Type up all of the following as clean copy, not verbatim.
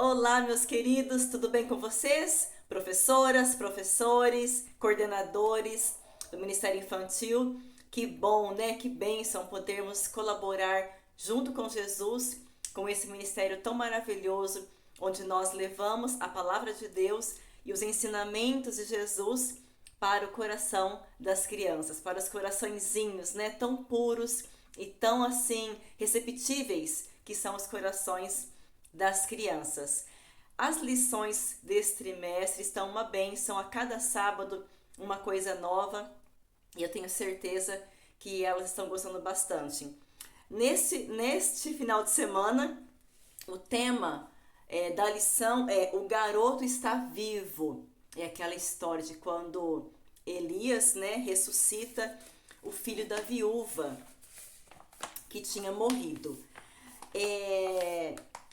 Olá, meus queridos, tudo bem com vocês? Professoras, professores, coordenadores do Ministério Infantil. Que bom, né? Que bênção podermos colaborar junto com Jesus, com esse ministério tão maravilhoso, onde nós levamos a palavra de Deus e os ensinamentos de Jesus para o coração das crianças, para os coraçõezinhos, né? Tão puros e tão assim receptíveis que são os corações das crianças. As lições deste trimestre estão uma bênção, a cada sábado uma coisa nova, e eu tenho certeza que elas estão gostando bastante. Neste final de semana, o tema da lição é O Garoto Está Vivo. É aquela história de quando Elias, né, ressuscita o filho da viúva que tinha morrido.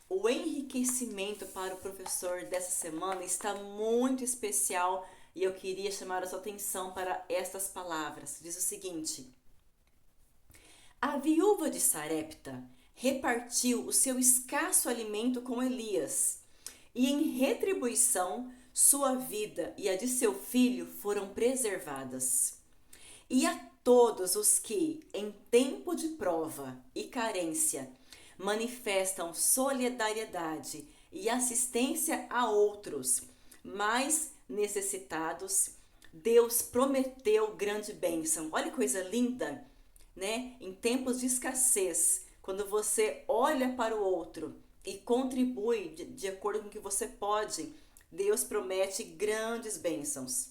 O enriquecimento para o professor dessa semana está muito especial e eu queria chamar a sua atenção para estas palavras. Diz o seguinte: a viúva de Sarepta repartiu o seu escasso alimento com Elias, e em retribuição, sua vida e a de seu filho foram preservadas. E a todos os que, em tempo de prova e carência, manifestam solidariedade e assistência a outros mais necessitados, Deus prometeu grande bênção. Olha que coisa linda, né? Em tempos de escassez, quando você olha para o outro e contribui de acordo com o que você pode, Deus promete grandes bênçãos.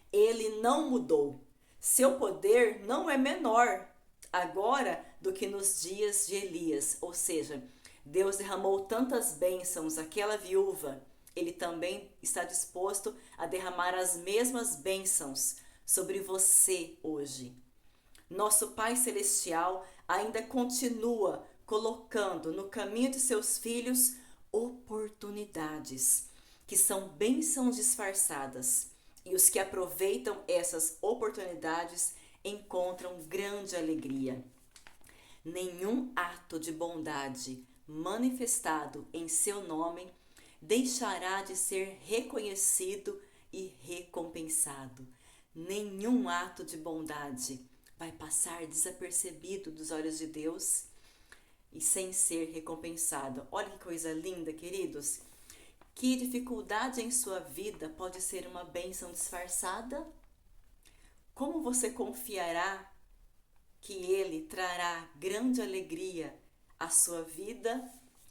Ele não mudou. Seu poder não é menor agora do que nos dias de Elias. Ou seja, Deus derramou tantas bênçãos àquela viúva, ele também está disposto a derramar as mesmas bênçãos sobre você hoje. Nosso Pai Celestial ainda continua colocando no caminho de seus filhos oportunidades, que são bênçãos disfarçadas. E os que aproveitam essas oportunidades encontram grande alegria. Nenhum ato de bondade manifestado em seu nome deixará de ser reconhecido e recompensado. Nenhum ato de bondade vai passar desapercebido dos olhos de Deus e sem ser recompensado. Olha que coisa linda, queridos. Que dificuldade em sua vida pode ser uma bênção disfarçada? Como você confiará que Ele trará grande alegria à sua vida?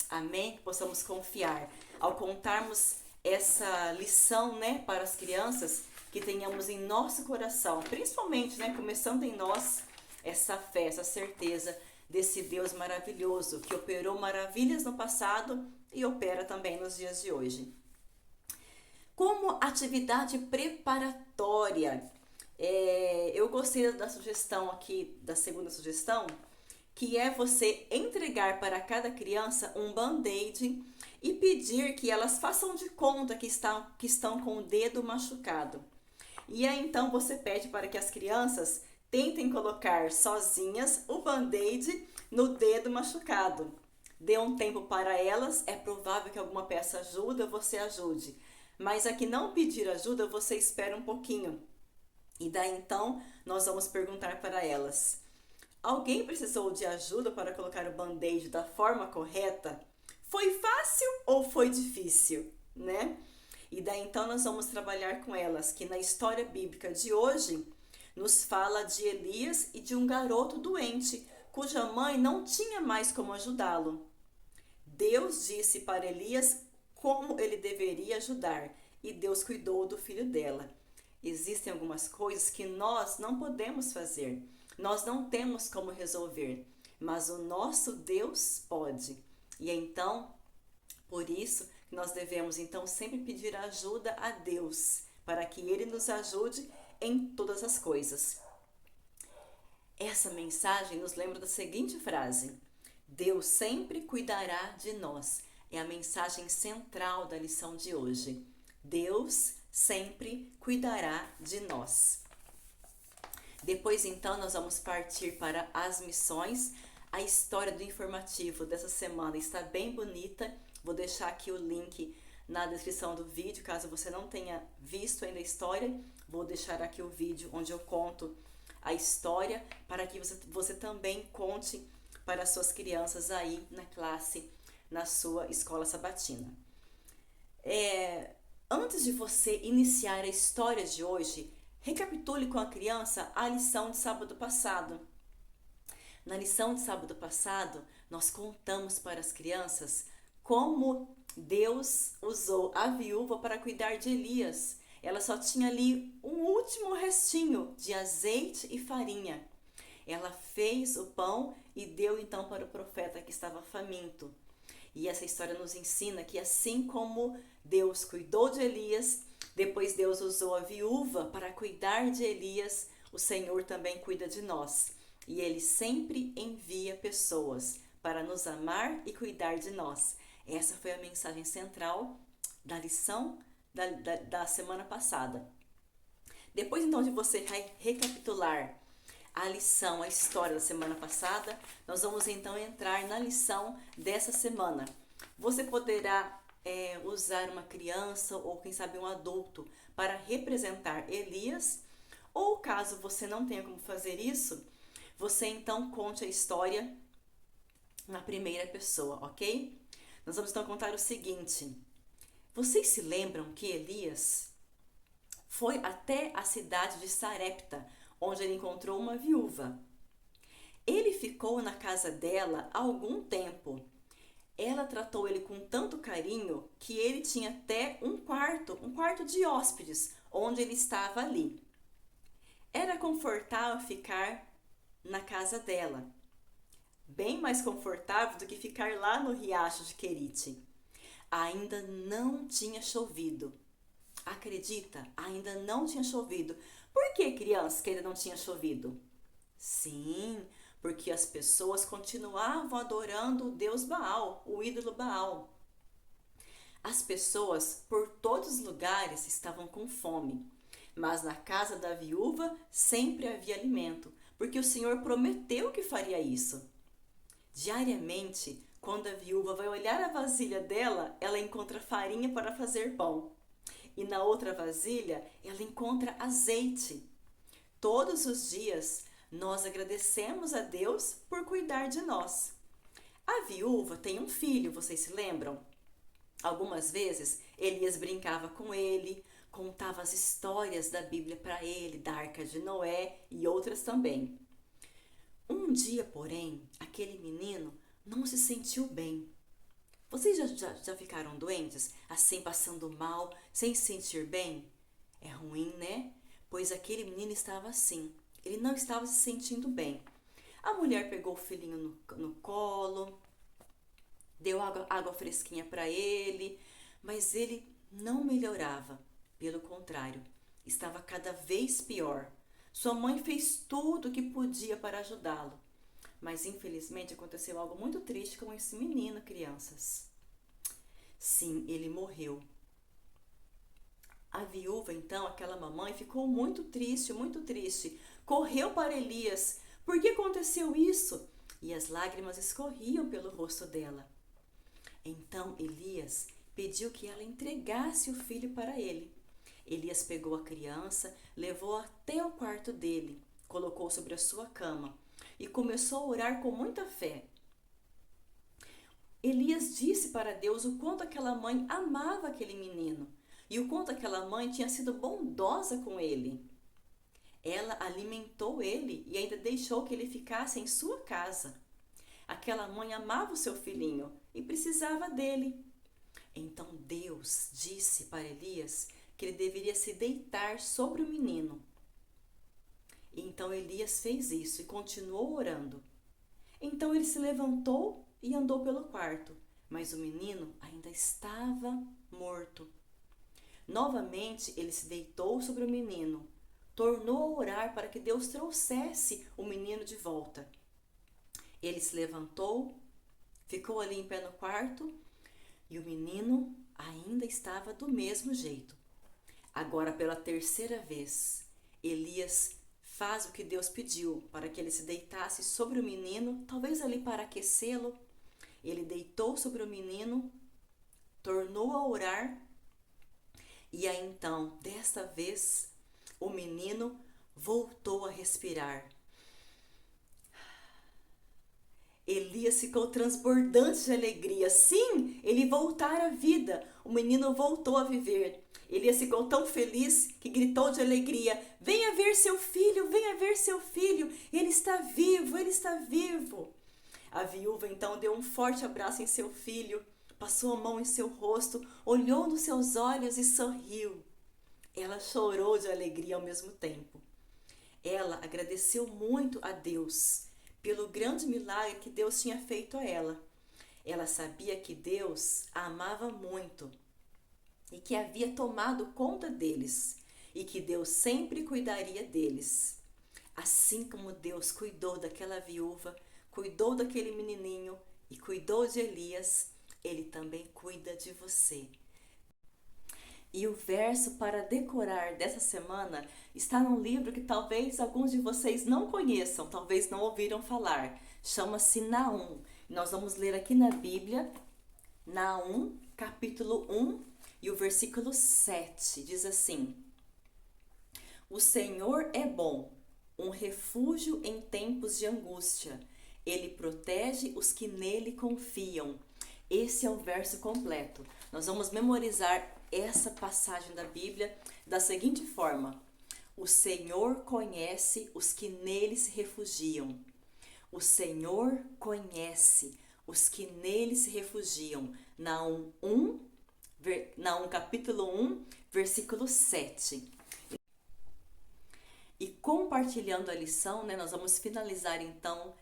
Amém? Que possamos confiar. Ao contarmos essa lição, né, para as crianças, que tenhamos em nosso coração, principalmente, né, começando em nós, essa fé, essa certeza desse Deus maravilhoso que operou maravilhas no passado e opera também nos dias de hoje. Como atividade preparatória, eu gostei da sugestão aqui, da segunda sugestão, que é você entregar para cada criança um band-aid e pedir que elas façam de conta que estão com o dedo machucado. E aí então você pede para que as crianças tentem colocar sozinhas o band-aid no dedo machucado. Dê um tempo para elas, é provável que alguma peça ajude, você ajude. Mas aqui não pedir ajuda, você espera um pouquinho. E daí então nós vamos perguntar para elas: alguém precisou de ajuda para colocar o band-aid da forma correta? Foi fácil ou foi difícil, né? E daí então nós vamos trabalhar com elas, que na história bíblica de hoje nos fala de Elias e de um garoto doente, cuja mãe não tinha mais como ajudá-lo. Deus disse para Elias como ele deveria ajudar, e Deus cuidou do filho dela. Existem algumas coisas que nós não podemos fazer, nós não temos como resolver, mas o nosso Deus pode. E então, por isso, nós devemos então sempre pedir ajuda a Deus, para que Ele nos ajude em todas as coisas. Essa mensagem nos lembra da seguinte frase: Deus sempre cuidará de nós. É a mensagem central da lição de hoje. Deus sempre cuidará de nós. Depois então nós vamos partir para as missões. A história do informativo dessa semana está bem bonita. Vou deixar aqui o link na descrição do vídeo, caso você não tenha visto ainda a história. Vou deixar aqui o vídeo onde eu conto a história, para que você também conte para as suas crianças aí na classe, na sua escola sabatina. Antes de você iniciar a história de hoje, recapitule com a criança a lição de sábado passado. Na lição de sábado passado, nós contamos para as crianças como Deus usou a viúva para cuidar de Elias. Ela só tinha ali um último restinho de azeite e farinha. Ela fez o pão e deu então para o profeta que estava faminto. E essa história nos ensina que assim como Deus cuidou de Elias, depois Deus usou a viúva para cuidar de Elias, o Senhor também cuida de nós. E Ele sempre envia pessoas para nos amar e cuidar de nós. Essa foi a mensagem central da lição da semana passada. Depois então de você recapitular a lição, a história da semana passada, nós vamos então entrar na lição dessa semana. Você poderá usar uma criança ou quem sabe um adulto para representar Elias, ou caso você não tenha como fazer isso, você então conte a história na primeira pessoa, ok? Nós vamos então contar o seguinte: vocês se lembram que Elias foi até a cidade de Sarepta, onde ele encontrou uma viúva. Ele ficou na casa dela há algum tempo. Ela tratou ele com tanto carinho que ele tinha até um quarto de hóspedes, onde ele estava ali. Era confortável ficar na casa dela, bem mais confortável do que ficar lá no riacho de Querite. Ainda não tinha chovido. Acredita? Ainda não tinha chovido. Por que, crianças, que ainda não tinha chovido? Sim, porque as pessoas continuavam adorando o deus Baal, o ídolo Baal. As pessoas por todos os lugares estavam com fome, mas na casa da viúva sempre havia alimento, porque o Senhor prometeu que faria isso. Diariamente, quando a viúva vai olhar a vasilha dela, ela encontra farinha para fazer pão. E na outra vasilha, ela encontra azeite. Todos os dias, nós agradecemos a Deus por cuidar de nós. A viúva tem um filho, vocês se lembram? Algumas vezes, Elias brincava com ele, contava as histórias da Bíblia para ele, da Arca de Noé e outras também. Um dia, porém, aquele menino não se sentiu bem. Vocês já ficaram doentes, assim passando mal, sem se sentir bem? É ruim, né? Pois aquele menino estava assim, ele não estava se sentindo bem. A mulher pegou o filhinho no colo, deu água fresquinha para ele, mas ele não melhorava. Pelo contrário, estava cada vez pior. Sua mãe fez tudo o que podia para ajudá-lo. Mas infelizmente aconteceu algo muito triste com esse menino, crianças. Sim, ele morreu. A viúva, então, aquela mamãe, ficou muito triste, muito triste. Correu para Elias. Por que aconteceu isso? E as lágrimas escorriam pelo rosto dela. Então Elias pediu que ela entregasse o filho para ele. Elias pegou a criança, levou até o quarto dele, colocou sobre a sua cama e começou a orar com muita fé. Elias disse para Deus o quanto aquela mãe amava aquele menino e o quanto aquela mãe tinha sido bondosa com ele. Ela alimentou ele e ainda deixou que ele ficasse em sua casa. Aquela mãe amava o seu filhinho e precisava dele. Então Deus disse para Elias que ele deveria se deitar sobre o menino. E então Elias fez isso e continuou orando. Então ele se levantou e andou pelo quarto, mas o menino ainda estava morto. Novamente ele se deitou sobre o menino, tornou a orar para que Deus trouxesse o menino de volta. Ele se levantou, ficou ali em pé no quarto e o menino ainda estava do mesmo jeito. Agora, pela terceira vez, Elias faz o que Deus pediu para que ele se deitasse sobre o menino, talvez ali para aquecê-lo. Ele deitou sobre o menino continuou a orar. E aí então, desta vez, o menino voltou a respirar. Elias ficou transbordante de alegria. Sim, ele voltara à vida. O menino voltou a viver. Elias ficou tão feliz que gritou de alegria: venha ver seu filho, venha ver seu filho. Ele está vivo, ele está vivo. A viúva então deu um forte abraço em seu filho, passou a mão em seu rosto, olhou nos seus olhos e sorriu. Ela chorou de alegria ao mesmo tempo. Ela agradeceu muito a Deus pelo grande milagre que Deus tinha feito a ela. Ela sabia que Deus a amava muito e que havia tomado conta deles e que Deus sempre cuidaria deles. Assim como Deus cuidou daquela viúva, cuidou daquele menininho e cuidou de Elias, Ele também cuida de você. E o verso para decorar dessa semana está num livro que talvez alguns de vocês não conheçam, talvez não ouviram falar. Chama-se Naum. Nós vamos ler aqui na Bíblia, Naum, capítulo 1 e o versículo 7. Diz assim: O Senhor é bom, um refúgio em tempos de angústia. Ele protege os que nele confiam. Esse é o verso completo. Nós vamos memorizar essa passagem da Bíblia da seguinte forma: o Senhor conhece os que nele se refugiam. O Senhor conhece os que nele se refugiam. Naum capítulo 1, versículo 7. E compartilhando a lição, né, nós vamos finalizar então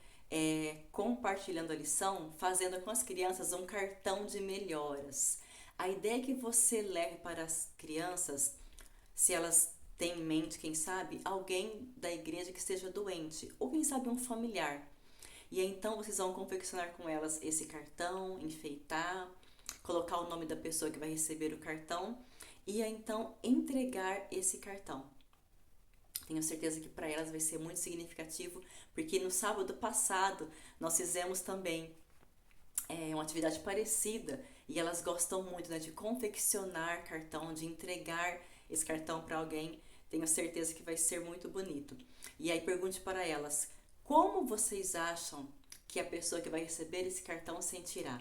compartilhando a lição, fazendo com as crianças um cartão de melhoras. A ideia é que você leve para as crianças, se elas têm em mente, quem sabe, alguém da igreja que esteja doente, ou quem sabe um familiar. E aí, então vocês vão confeccionar com elas esse cartão, enfeitar, colocar o nome da pessoa que vai receber o cartão e aí, então entregar esse cartão. Tenho certeza que para elas vai ser muito significativo, porque no sábado passado nós fizemos também uma atividade parecida e elas gostam muito, né, de confeccionar cartão, de entregar esse cartão para alguém. Tenho certeza que vai ser muito bonito. E aí pergunte para elas: como vocês acham que a pessoa que vai receber esse cartão sentirá?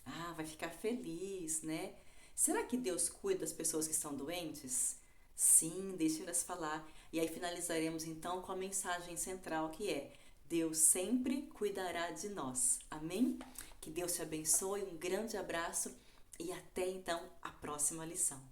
Ah, vai ficar feliz, né? Será que Deus cuida das pessoas que estão doentes? Sim, deixe elas falar. E aí finalizaremos então com a mensagem central, que é: Deus sempre cuidará de nós. Amém? Que Deus te abençoe, um grande abraço e até então a próxima lição.